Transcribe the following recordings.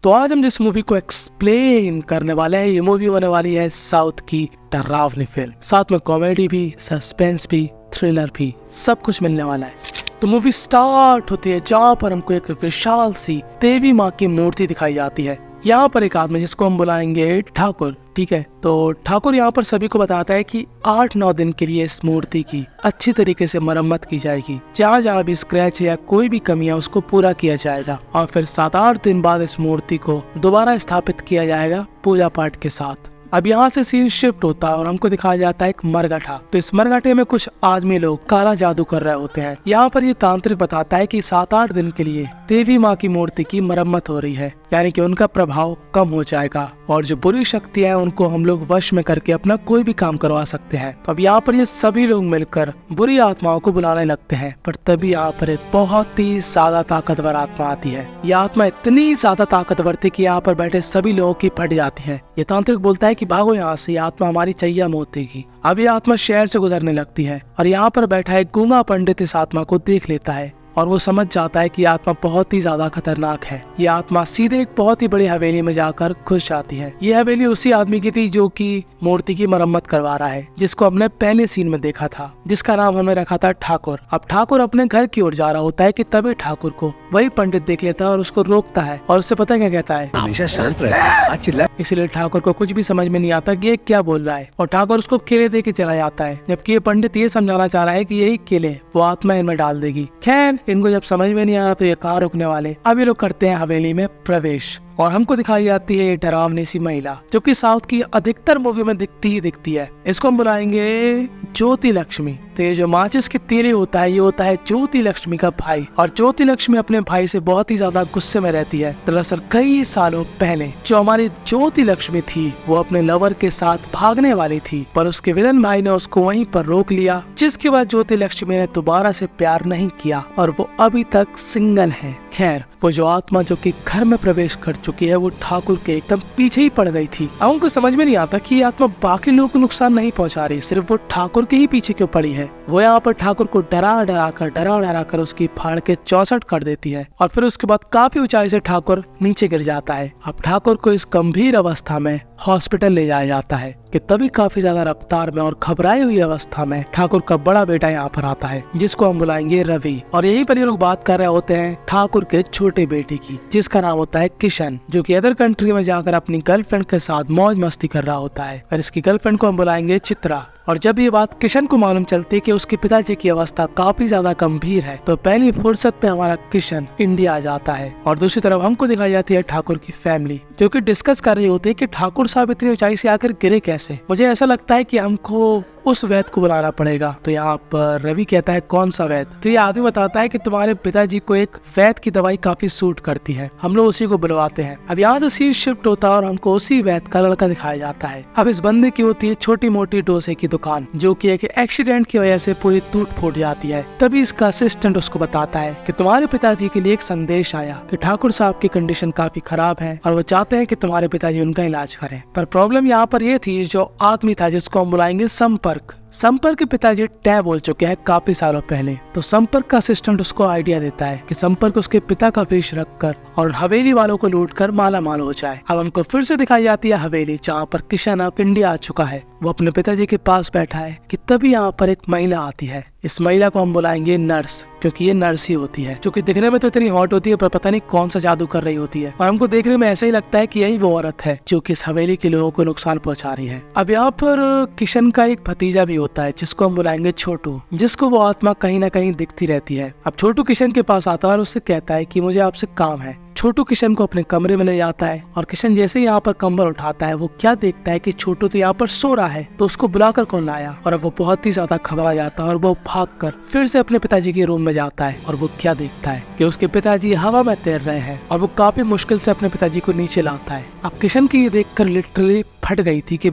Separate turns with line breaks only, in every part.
तो आज हम जिस मूवी को एक्सप्लेन करने वाले हैं, ये मूवी होने वाली है साउथ की डरावनी फिल्म। साथ में कॉमेडी भी, सस्पेंस भी, थ्रिलर भी, सब कुछ मिलने वाला है। तो मूवी स्टार्ट होती है जहाँ पर हमको एक विशाल सी देवी माँ की मूर्ति दिखाई जाती है। यहाँ पर एक आदमी जिसको हम बुलाएंगे ठाकुर, ठीक है। तो ठाकुर यहाँ पर सभी को बताता है कि 8-9 दिन के लिए इस मूर्ति की अच्छी तरीके से मरम्मत की जाएगी। जहाँ जहाँ भी स्क्रैच है या कोई भी कमी है उसको पूरा किया जाएगा और फिर 7-8 दिन बाद इस मूर्ति को दोबारा स्थापित किया जाएगा पूजा पाठ के साथ। अब यहाँ से सीन शिफ्ट होता है और हमको दिखाया जाता है एक मरघटा। तो इस मरघटे में कुछ आदमी लोग काला जादू कर रहे होते हैं। यहाँ पर ये तांत्रिक बताता है कि 7-8 दिन के लिए देवी माँ की मूर्ति की मरम्मत हो रही है, यानी कि उनका प्रभाव कम हो जाएगा और जो बुरी शक्तियाँ हैं उनको हम लोग वश में करके अपना कोई भी काम करवा सकते हैं। तो अब यहाँ पर ये सभी लोग मिलकर बुरी आत्माओं को बुलाने लगते हैं, पर तभी यहाँ पर एक बहुत ही ज्यादा ताकतवर आत्मा आती है। यह आत्मा इतनी ज्यादा ताकतवर थी कि यहाँ पर बैठे सभी लोगों की फट जाती है। ये तांत्रिक बोलता है कि भागो यहाँ से, आत्मा हमारी चैया मौत देगी। अब ये आत्मा शहर से गुजरने लगती है और यहाँ पर बैठा एक गूंगा पंडित इस आत्मा को देख लेता है और वो समझ जाता है कि आत्मा बहुत ही ज्यादा खतरनाक है। ये आत्मा सीधे एक बहुत ही बड़ी हवेली में जाकर घुस जाती है। ये हवेली उसी आदमी की थी जो कि मूर्ति की मरम्मत करवा रहा है, जिसको हमने पहले सीन में देखा था, जिसका नाम हमने रखा था ठाकुर। अब ठाकुर अपने घर की ओर जा रहा होता है कि तभी ठाकुर को वही पंडित देख लेता है और उसको रोकता है और उससे पता क्या कहता है,
हमेशा शांत रहे।
इसलिए ठाकुर को कुछ भी समझ में नहीं आता कि ये क्या बोल रहा है और ठाकुर उसको केले दे के चला जाता है, जबकि ये पंडित ये समझाना चाह रहा है कि यही केले वो आत्मा इनमें डाल देगी। खैर, इनको जब समझ में नहीं आ रहा तो ये कहाँ रुकने वाले। अब ये लोग करते हैं हवेली में प्रवेश और हमको दिखाई जाती है डरावनी सी महिला जो कि साउथ की अधिकतर मूवी में दिखती है। इसको हम बुलाएंगे ज्योति लक्ष्मी। तो ये जो माचिस की तीली होता है, ये होता है ज्योति लक्ष्मी का भाई और ज्योति लक्ष्मी अपने भाई से बहुत ही ज्यादा गुस्से में रहती है। दरअसल कई सालों पहले जो हमारी ज्योति लक्ष्मी थी वो अपने लवर के साथ भागने वाली थी, पर उसके विलन भाई ने उसको वहीं पर रोक लिया, जिसके बाद ज्योति लक्ष्मी ने दोबारा से प्यार नहीं किया और वो अभी तक सिंगल है। खैर, वो जो आत्मा जो कि घर में प्रवेश कर चुकी है वो ठाकुर के एकदम पीछे ही पड़ गई थी। अब उनको समझ में नहीं आता कि ये आत्मा बाकी लोगों को नुकसान नहीं पहुंचा रही, सिर्फ वो ठाकुर के ही पीछे क्यों पड़ी है। वो यहाँ पर ठाकुर को डरा डरा कर उसकी फाड़ के 64 कर देती है और फिर उसके बाद काफी ऊंचाई से ठाकुर नीचे गिर जाता है। अब ठाकुर को इस गंभीर अवस्था में हॉस्पिटल ले जाया जाता है कि तभी काफी ज्यादा रफ्तार में और घबराई हुई अवस्था में ठाकुर का बड़ा बेटा यहाँ पर आता है, जिसको हम बुलाएंगे रवि। और यहीं पर ये लोग बात कर रहे होते हैं ठाकुर के छोटे बेटे की, जिसका नाम होता है किशन, जो कि अदर कंट्री में जाकर अपनी गर्लफ्रेंड के साथ मौज मस्ती कर रहा होता है। और इसकी गर्लफ्रेंड को हम बुलाएंगे चित्रा। और जब ये बात किशन को मालूम चलती है कि उसके पिताजी की अवस्था काफी ज्यादा गंभीर है, तो पहली फुर्सत पे हमारा किशन इंडिया आ जाता है। और दूसरी तरफ हमको दिखाई जाती है ठाकुर की फैमिली, जो कि डिस्कस कर रही होती है कि ठाकुर साहब इतनी ऊंचाई से आकर गिरे कैसे। मुझे ऐसा लगता है कि हमको उस वैद्य को बुलाना पड़ेगा। तो यहाँ पर रवि कहता है कौन सा वैद्य? तो ये आदमी बताता है कि तुम्हारे पिताजी को एक वैद्य की दवाई काफी सूट करती है, हम लोग उसी को बुलवाते हैं। अब यहाँ से सीन शिफ्ट होता है और हमको उसी वैद्य का लड़का दिखाया जाता है। अब इस बंदे की होती है छोटी मोटी डोसे की दुकान, जो कि एक एक्सीडेंट की वजह से पूरी टूट फूट जाती है। तभी इसका असिस्टेंट उसको बताता है कि तुम्हारे पिताजी के लिए एक संदेश आया कि ठाकुर साहब की कंडीशन काफी खराब है और वो चाहते हैं कि तुम्हारे पिताजी उनका इलाज करें। पर प्रॉब्लम यहाँ पर ये थी, जो आदमी था जिसको हम बुलाएंगे संपर्क के पिताजी टै बोल चुके हैं काफी सालों पहले। तो संपर्क का असिस्टेंट उसको आइडिया देता है कि संपर्क उसके पिता का वेश रखकर और हवेली वालों को लूट कर माला माल हो जाए। अब हमको फिर से दिखाई जाती है हवेली, जहाँ पर किशन अब इंडिया आ चुका है। वो अपने पिताजी के पास बैठा है कि तभी यहाँ पर एक महिला आती है। इस महिला को हम बुलाएंगे नर्स, क्योंकि ये नर्स ही होती है, जो कि दिखने में तो इतनी हॉट होती है पर पता नहीं कौन सा जादू कर रही होती है। और हमको देखने में ऐसा ही लगता है कि यही वो औरत है जो कि इस हवेली के लोगों को नुकसान पहुंचा रही है। अब यहाँ पर किशन का एक भतीजा भी होता है जिसको हम बुलाएंगे छोटू, जिसको वो आत्मा कहीं ना कहीं दिखती रहती है। अब छोटू किशन के पास आता है और उससे कहता है कि मुझे आपसे काम है। छोटू किशन को अपने कमरे में ले जाता है और किशन जैसे ही यहाँ पर कंबल उठाता है वो क्या देखता है कि छोटू तो यहाँ पर सो रहा है, तो उसको बुलाकर कौन लाया। और अब वो बहुत ही ज्यादा घबरा जाता है और वो भागकर फिर से अपने पिताजी के रूम में जाता है और वो क्या देखता है कि उसके पिताजी हवा में तैर रहे हैं और वो काफी मुश्किल से अपने पिताजी को नीचे लाता है। अब किशन की ये देखकर लिटरली फट गई थी कि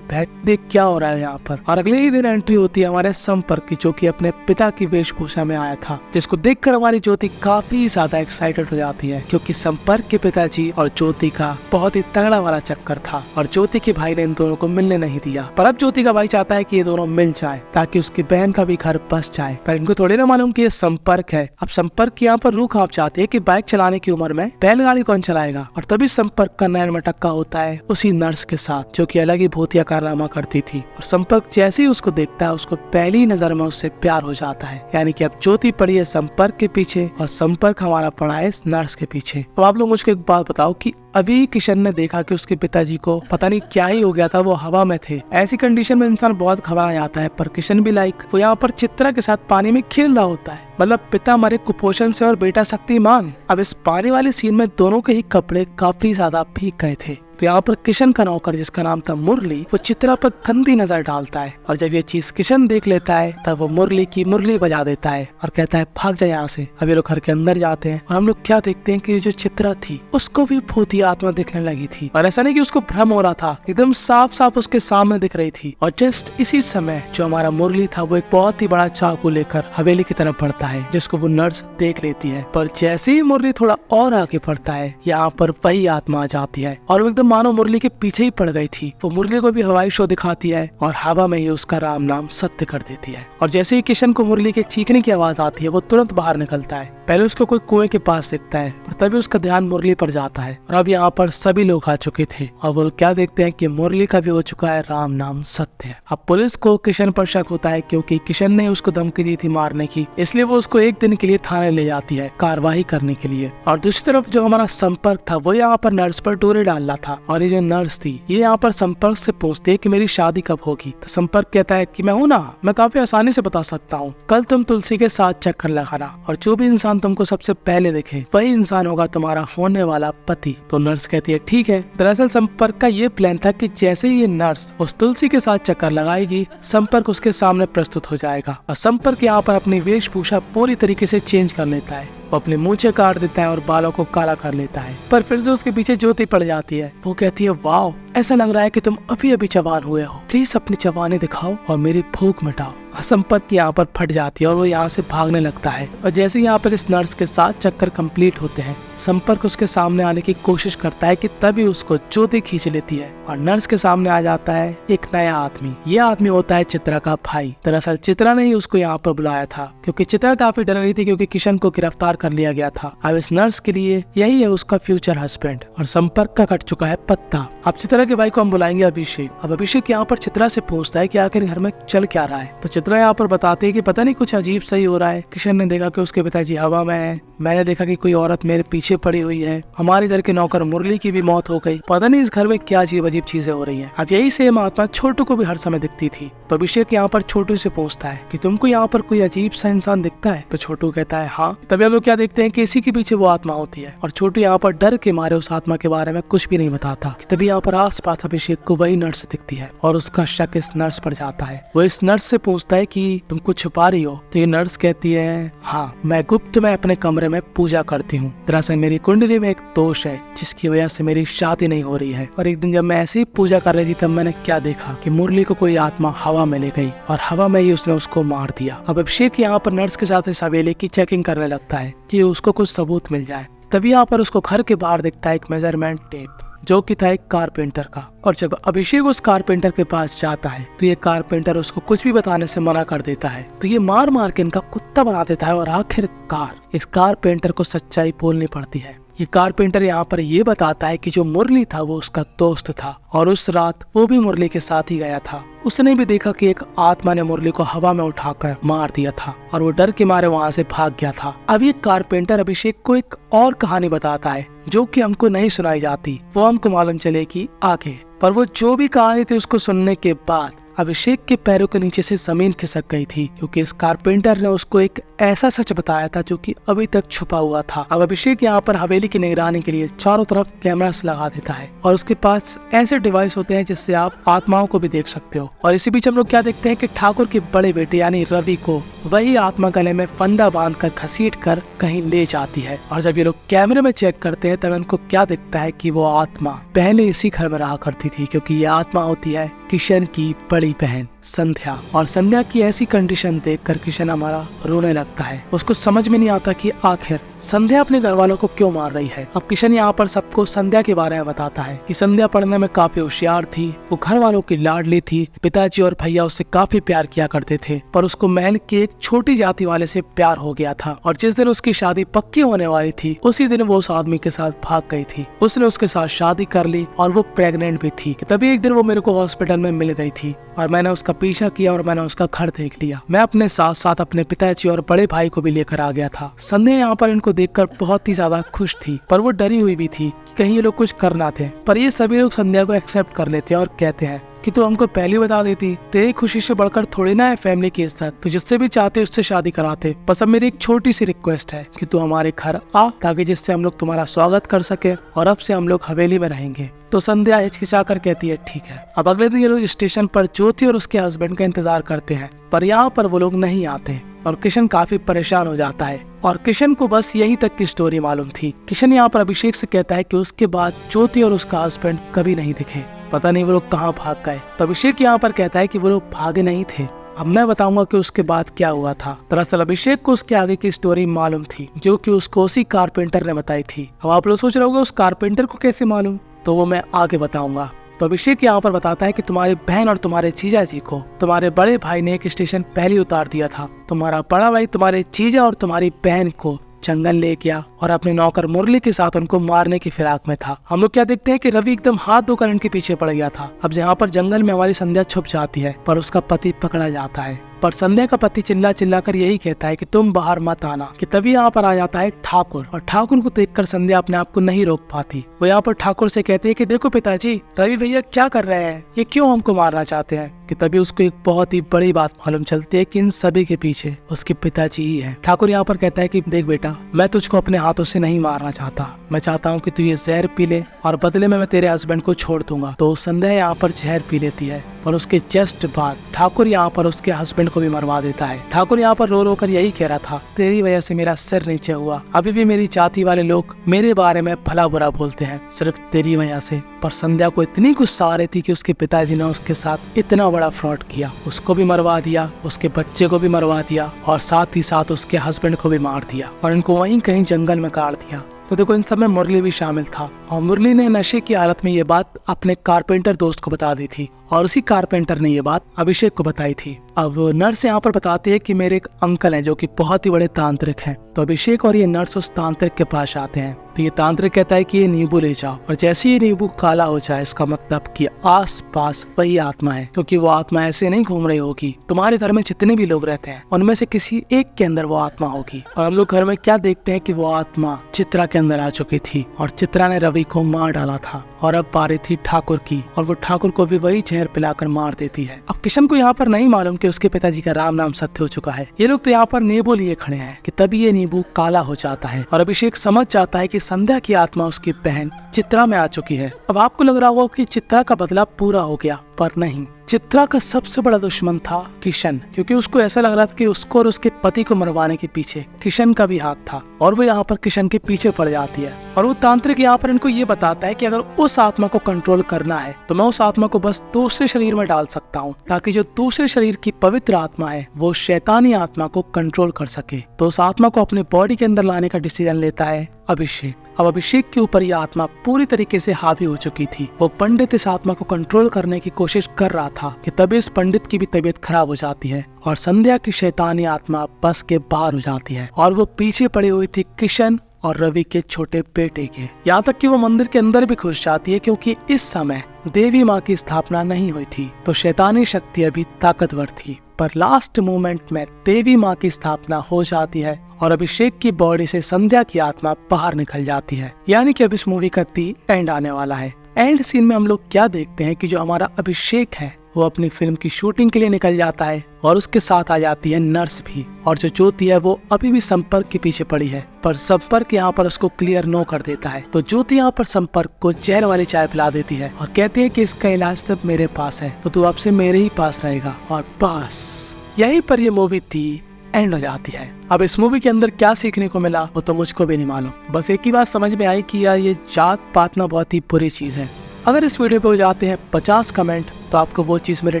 देख क्या हो रहा है यहाँ पर। और अगले ही दिन एंट्री होती है हमारे संपर्क की, जो कि अपने पिता की वेशभूषा में आया था, जिसको देखकर हमारी ज्योति काफी ज्यादा एक्साइटेड हो जाती है, क्योंकि संपर्क के पिताजी और ज्योति का बहुत ही तगड़ा वाला चक्कर था और ज्योति के भाई ने इन दोनों को मिलने नहीं दिया। पर अब ज्योति का भाई चाहता है कि ये दोनों मिल जाएं ताकि उसकी बहन का भी घर बस जाए। पर इनको थोड़ी ना मालूम कि ये संपर्क है। अब संपर्क यहाँ पर रूह कांप जाती है कि बाइक चलाने की उम्र में बैलगाड़ी कौन चलाएगा। और तभी संपर्क का नैन मटक्का होता है उसी नर्स के साथ जो कि अलग ही भूतिया कारनामा करती थी। और संपर्क जैसे ही उसको देखता है उसको पहली नजर में उससे प्यार हो जाता है। यानी कि अब ज्योति पड़ी है संपर्क के पीछे और संपर्क हमारा पड़ा है इस नर्स के पीछे। अब आप लोग मुझको एक बात बताओ कि अभी किशन ने देखा कि उसके पिताजी को पता नहीं क्या ही हो गया था, वो हवा में थे। ऐसी कंडीशन में इंसान बहुत घबरा जाता है। पर किशन भी वो यहाँ पर चित्रा के साथ पानी में खेल रहा होता है। मतलब पिता मरे कुपोषण से और बेटा शक्तिमान। अब इस पानी वाले सीन में दोनों के ही कपड़े काफी ज्यादा भीग गए थे। तो यहाँ पर किशन का नौकर जिसका नाम था मुरली वो चित्रा पर गंदी नजर डालता है। और जब ये चीज किशन देख लेता है तब वो मुरली की मुरली बजा देता है और कहता है भाग जा यहाँ से। अब ये लोग घर के अंदर जाते हैं और हम लोग क्या देखते हैं कि जो चित्रा थी उसको भी भूतिया आत्मा दिखने लगी थी। और ऐसा नहीं कि उसको भ्रम हो रहा था, एकदम साफ साफ उसके सामने दिख रही थी। और जस्ट इसी समय जो हमारा मुरली था वो एक बहुत ही बड़ा चाकू लेकर हवेली की तरफ बढ़ता है जिसको वो नर्स देख लेती है। पर जैसे ही मुरली थोड़ा और आगे बढ़ता है यहाँ पर वही आत्मा आ जाती है और वो एकदम मानो मुरली के पीछे ही पड़ गई थी। वो मुरली को भी हवाई शो दिखाती है और हवा में ही उसका राम नाम सत्य कर देती है। और जैसे ही किशन को मुरली के चीखने की आवाज आती है वो तुरंत बाहर निकलता है। पहले उसको कोई कुएं के पास दिखता है और तभी उसका ध्यान मुरली पर जाता है। और अब यहाँ पर सभी लोग आ चुके थे और वो क्या देखते हैं कि मुरली का भी हो चुका है राम नाम सत्य। अब पुलिस को किशन पर शक होता है क्योंकि किशन ने उसको धमकी दी थी मारने की, इसलिए वो उसको एक दिन के लिए थाने ले जाती है कार्रवाई करने के लिए। और दूसरी तरफ जो हमारा संपर्क था वो यहाँ पर नर्स पर डोरे डाल रहा था। और ये जो नर्स थी ये यहाँ पर संपर्क से पूछती है कि मेरी शादी कब होगी। तो संपर्क कहता है कि मैं हूँ ना, मैं काफी आसानी से बता सकता हूँ। कल तुम तुलसी के साथ चक्कर लगाना और जो भी इंसान तुमको सबसे पहले दिखे वही इंसान होगा तुम्हारा होने वाला पति। तो नर्स कहती है ठीक है। दरअसल संपर्क का ये प्लान था कि जैसे ही ये नर्स उस तुलसी के साथ चक्कर लगाएगी संपर्क उसके सामने प्रस्तुत हो जाएगा। और संपर्क यहाँ पर अपनी वेशभूषा पूरी तरीके से चेंज कर लेता है। वो अपने मूंछें काट देता है और बालों को काला कर लेता है। पर फिर से उसके पीछे ज्योति पड़ जाती है। वो कहती है वाओ, ऐसा लग रहा है कि तुम अभी अभी जवान हुए हो, प्लीज अपनी जवानी दिखाओ और मेरी भूख मिटाओ। संपर्क यहाँ पर फट जाती है और वो यहाँ से भागने लगता है। और जैसे यहाँ पर इस नर्स के साथ चक्कर कंप्लीट होते हैं संपर्क उसके सामने आने की कोशिश करता है कि तभी उसको ज्योति खींच लेती है और नर्स के सामने आ जाता है एक नया आदमी। ये आदमी होता है चित्रा का भाई। दरअसल चित्रा ने ही उसको यहाँ पर बुलाया था क्योंकि चित्रा काफी डर गई थी क्योंकि किशन को गिरफ्तार कर लिया गया था। अब इस नर्स के लिए यही है उसका फ्यूचर हस्बैंड और संपर्क का कट चुका है पत्ता। अब चित्रा के भाई को हम बुलाएंगे अभिषेक। अब अभिषेक यहाँ पर चित्रा से पूछता है कि आखिर घर में चल क्या रहा है। तो चित्रा यहाँ पर बताती है कि पता नहीं कुछ अजीब सही हो रहा है। किशन ने देखा कि उसके पिताजी हवा में है, मैंने देखा कि कोई औरत मेरे पीछे पड़ी हुई है, हमारे घर के नौकर मुरली की भी मौत हो गई, पता नहीं इस घर में क्या अजीब अजीब चीजें हो रही हैं। अब यही सेम आत्मा छोटू को भी हर समय दिखती थी। तो अभिषेक यहाँ पर छोटू से पूछता है कि तुमको यहाँ पर कोई अजीब सा इंसान दिखता है। तो छोटू कहता है हाँ। तभी हम लोग क्या देखते हैं कि इसी के पीछे वो आत्मा होती है और छोटू यहाँ पर डर के मारे उस आत्मा के बारे में कुछ भी नहीं बताता। तभी यहाँ पर आस पास अभिषेक को वही नर्स दिखती है और उसका शक इस नर्स पर जाता है। वो इस नर्स से पूछता है कि तुम कुछ छुपा रही हो। तो ये नर्स कहती है हाँ, मैं गुप्त में अपने कमरे में पूजा करती हूँ। दरअसल मेरी कुंडली में एक दोष है जिसकी वजह से मेरी शादी नहीं हो रही है। और एक दिन जब मैं ऐसी पूजा कर रही थी तब मैंने क्या देखा कि मुरली को कोई आत्मा हवा में ले गई और हवा में ही उसने उसको मार दिया। अब अभिषेक यहाँ पर नर्स के साथ इस हवेली की चेकिंग करने लगता है कि उसको कुछ सबूत मिल जाए। तभी यहाँ पर उसको घर के बाहर दिखता है एक मेजरमेंट टेप जो कि था एक कारपेंटर का। और जब अभिषेक उस कारपेंटर के पास जाता है तो ये कारपेंटर उसको कुछ भी बताने से मना कर देता है। तो ये मार मार के इनका कुत्ता बना देता है और आखिरकार इस कारपेंटर को सच्चाई बोलनी पड़ती है। ये कारपेंटर यहाँ पर ये बताता है कि जो मुरली था वो उसका दोस्त था और उस रात वो भी मुरली के साथ ही गया था। उसने भी देखा कि एक आत्मा ने मुरली को हवा में उठाकर मार दिया था और वो डर के मारे वहाँ से भाग गया था। अब ये कारपेंटर अभिषेक को एक और कहानी बताता है जो कि हमको नहीं सुनाई जाती, वो हमको मालूम चलेगी आगे। पर वो जो भी कहानी थी उसको सुनने के बाद अभिषेक के पैरों के नीचे से जमीन खिसक गई थी क्योंकि इस कारपेंटर ने उसको एक ऐसा सच बताया था जो कि अभी तक छुपा हुआ था। अब अभिषेक यहाँ पर हवेली की निगरानी के लिए चारों तरफ कैमरास लगा देता है और उसके पास ऐसे डिवाइस होते हैं जिससे आप आत्माओं को भी देख सकते हो। और इसी बीच हम लोग क्या देखते हैं कि ठाकुर के बड़े बेटे यानी रवि को वही आत्मा गले में फंदा बांध कर घसीट कर कहीं ले जाती है। और जब ये लोग कैमरे में चेक करते हैं तब उनको क्या दिखता है कि वो आत्मा पहले इसी घर में रहा करती थी क्योंकि ये आत्मा होती है किशन की बड़ी बहन संध्या। और संध्या की ऐसी कंडीशन देखकर किशन हमारा रोने लगता है। उसको समझ में नहीं आता कि आखिर संध्या अपने घर वालों को क्यों मार रही है। अब किशन यहाँ पर सबको संध्या के बारे में बताता है कि संध्या पढ़ने में काफी होशियार थी, वो घर वालों की लाडली थी, पिताजी और भैया उससे काफी प्यार किया करते थे, पर उसको महल के एक छोटी जाति वाले से प्यार हो गया था। और जिस दिन उसकी शादी पक्की होने वाली थी उसी दिन वो उस आदमी के साथ भाग गई थी। उसने उसके साथ शादी कर ली और वो प्रेग्नेंट भी थी। तभी एक दिन वो मेरे को हॉस्पिटल में मिल गई थी और मैंने उसका पीछा किया और मैंने उसका घर देख लिया। मैं अपने साथ साथ अपने पिताजी और बड़े भाई को भी लेकर आ गया था। संध्या यहाँ पर इनको देखकर बहुत ही ज्यादा खुश थी, पर वो डरी हुई भी थी कि कहीं ये लोग कुछ कर ना थे। पर ये सभी लोग संध्या को एक्सेप्ट कर लेते हैं और कहते हैं कि तू हमको पहले बता देती, तेरी खुशी से बढ़कर थोड़ी ना है फैमिली की इज्जत, तो जिससे भी चाहते उससे शादी कराते। बस अब मेरी एक छोटी सी रिक्वेस्ट है कि तू हमारे घर आ, ताकि जिससे हम लोग तुम्हारा स्वागत कर सके और अब से हम लोग हवेली में रहेंगे। तो संध्या हिचकिचाकर कहती है ठीक है। अब अगले दिन ये लोग स्टेशन पर ज्योति और उसके हस्बैंड का इंतजार करते हैं, पर यहाँ पर वो लोग नहीं आते और किशन काफी परेशान हो जाता है। और किशन को बस यही तक की स्टोरी मालूम थी। किशन यहाँ पर अभिषेक से कहता है कि उसके बाद ज्योति और उसका हस्बैंड कभी नहीं दिखे, पता नहीं वो लोग कहाँ भाग गए। तो अभिषेक यहाँ पर कहता है कि वो लोग भागे नहीं थे। अब मैं बताऊंगा कि उसके बाद क्या हुआ था। दरअसल अभिषेक को उसके आगे की स्टोरी मालूम थी, जो कि उसको उसी कारपेंटर ने बताई थी। अब आप लोग सोच रहे होंगे उस कारपेंटर को कैसे मालूम, तो वो मैं आगे बताऊंगा। तो अभिषेक यहाँ पर बताता है कि तुम्हारी बहन और तुम्हारे जीजा जी को तुम्हारे बड़े भाई ने एक स्टेशन पहले उतार दिया था। तुम्हारा बड़ा भाई तुम्हारे जीजा और तुम्हारी बहन को जंगल ले गया और अपने नौकर मुरली के साथ उनको मारने की फिराक में था। हम लोग क्या देखते हैं कि रवि एकदम हाथ धोकर इनके पीछे पड़ गया था। अब यहाँ पर जंगल में हमारी संध्या छुप जाती है, पर उसका पति पकड़ा जाता है। पर संध्या का पति चिल्ला चिल्ला कर यही कहता है कि तुम बाहर मत आना। कि तभी यहाँ पर आ जाता है ठाकुर, और ठाकुर को देखकर संध्या अपने आप को नहीं रोक पाती। वो यहाँ पर ठाकुर से कहते हैं कि देखो पिताजी, रवि भैया क्या कर रहे हैं, ये क्यों हमको मारना चाहते हैं। कि तभी उसको एक बहुत ही बड़ी बात मालूम चलती है कि इन सभी के पीछे उसके पिताजी ही है। ठाकुर यहाँ पर कहता है कि देख बेटा, मैं तुझको अपने हाथों से नहीं मारना चाहता, मैं चाहता हूँ कि तू ये जहर पी ले और बदले में मैं तेरे हस्बैंड को छोड़ दूंगा। तो संध्या यहाँ पर जहर पी लेती है, पर उसके जस्ट बाद ठाकुर यहाँ पर उसके हस्बैंड को भी मरवा देता है। ठाकुर यहाँ पर रो रो कर यही कह रहा था, तेरी वजह से मेरा सिर नीचे हुआ, अभी भी मेरी जाति वाले लोग मेरे बारे में भला बुरा बोलते हैं, सिर्फ तेरी वजह से। पर संध्या को इतनी गुस्सा आ रही थी कि उसके पिताजी ने उसके साथ इतना बड़ा फ्रॉड किया, उसको भी मरवा दिया, उसके बच्चे को भी मरवा दिया और साथ ही साथ उसके हस्बैंड को भी मार दिया और इनको वहीं कहीं जंगल में गाड़ दिया। तो देखो इन सब में मुरली भी शामिल था, और मुरली ने नशे की हालत में ये बात अपने कारपेंटर दोस्त को बता दी थी, और उसी कारपेंटर ने ये बात अभिषेक को बताई थी। अब नर्स यहाँ पर बताती है कि मेरे एक अंकल हैं जो कि बहुत ही बड़े तांत्रिक हैं। तो अभिषेक और ये नर्स उस तांत्रिक के पास आते हैं। तो ये तांत्रिक कहता है कि ये नींबू ले जाओ, और जैसे ये नींबू काला हो जाए इसका मतलब कि आस पास वही आत्मा है, क्योंकि वो आत्मा ऐसे नहीं घूम रही होगी। तुम्हारे घर में जितने भी लोग रहते हैं उनमें से किसी एक के अंदर वो आत्मा होगी। और हम लोग घर में क्या देखते हैं कि वो आत्मा चित्रा के अंदर आ चुकी थी और चित्रा ने रवि को मार डाला था, और अब बारी थी ठाकुर की, और वो ठाकुर को भी वही जहर पिलाकर मार देती है। अब किशन को यहाँ पर नहीं मालूम कि उसके पिताजी का राम नाम सत्य हो चुका है। ये लोग तो यहाँ पर नींबू लिए खड़े हैं कि तभी ये नींबू काला हो जाता है, और अभिषेक समझ जाता है कि संध्या की आत्मा उसकी बहन चित्रा में आ चुकी है। अब आपको लग रहा होगा कि चित्रा का बदला पूरा हो गया, पर नहीं। चित्रा का सबसे बड़ा दुश्मन था किशन, क्योंकि उसको ऐसा लग रहा था कि उसको और उसके पति को मरवाने के पीछे किशन का भी हाथ था, और वो यहाँ पर किशन के पीछे पड़ जाती है। और वो तांत्रिक यहाँ पर इनको ये बताता है कि अगर उस आत्मा को कंट्रोल करना है तो मैं उस आत्मा को बस दूसरे शरीर में डाल सकता हूँ, ताकि जो दूसरे शरीर की पवित्र आत्मा है वो शैतानी आत्मा को कंट्रोल कर सके। तो उस आत्मा को अपने बॉडी के अंदर लाने का डिसीजन लेता है अभिषेक। अब अभिषेक के ऊपर यह आत्मा पूरी तरीके से हावी हो चुकी थी। वो पंडित इस आत्मा को कंट्रोल करने की कोशिश कर रहा था कि तभी इस पंडित की भी तबीयत खराब हो जाती है और संध्या की शैतानी आत्मा बस के बाहर हो जाती है, और वो पीछे पड़ी हुई थी किशन और रवि के छोटे बेटे के। यहाँ तक कि वो मंदिर के अंदर भी घुस जाती है, क्योंकि इस समय देवी माँ की स्थापना नहीं हुई थी, तो शैतानी शक्ति अभी ताकतवर थी। पर लास्ट मोमेंट में देवी माँ की स्थापना हो जाती है और अभिषेक की बॉडी से संध्या की आत्मा बाहर निकल जाती है। यानी कि अब इस मूवी का दी एंड आने वाला है। एंड सीन में हम लोग क्या देखते हैं कि जो हमारा अभिषेक है वो अपनी फिल्म की शूटिंग के लिए निकल जाता है, और उसके साथ आ जाती है नर्स भी, और जो ज्योति है वो अभी भी संपर्क के पीछे पड़ी है, पर संपर्क यहाँ पर उसको क्लियर नो कर देता है। तो ज्योति यहाँ पर संपर्क को जहर वाली चाय पिला देती है और कहती है कि इसका इलाज सब मेरे पास है, तो तू अब से मेरे ही पास रहेगा। और बस यहीं पर ये मूवी थी एंड हो जाती है। अब इस मूवी के अंदर क्या सीखने को मिला वो तो मुझको भी नहीं मालूम, बस एक ही बात समझ में आई कि यार ये जात पात ना बहुत ही बुरी चीज है। अगर इस वीडियो पे हो जाते हैं 50 कमेंट तो आपको वो चीज मेरे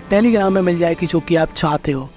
टेलीग्राम में मिल जाएगी जो कि आप चाहते हो।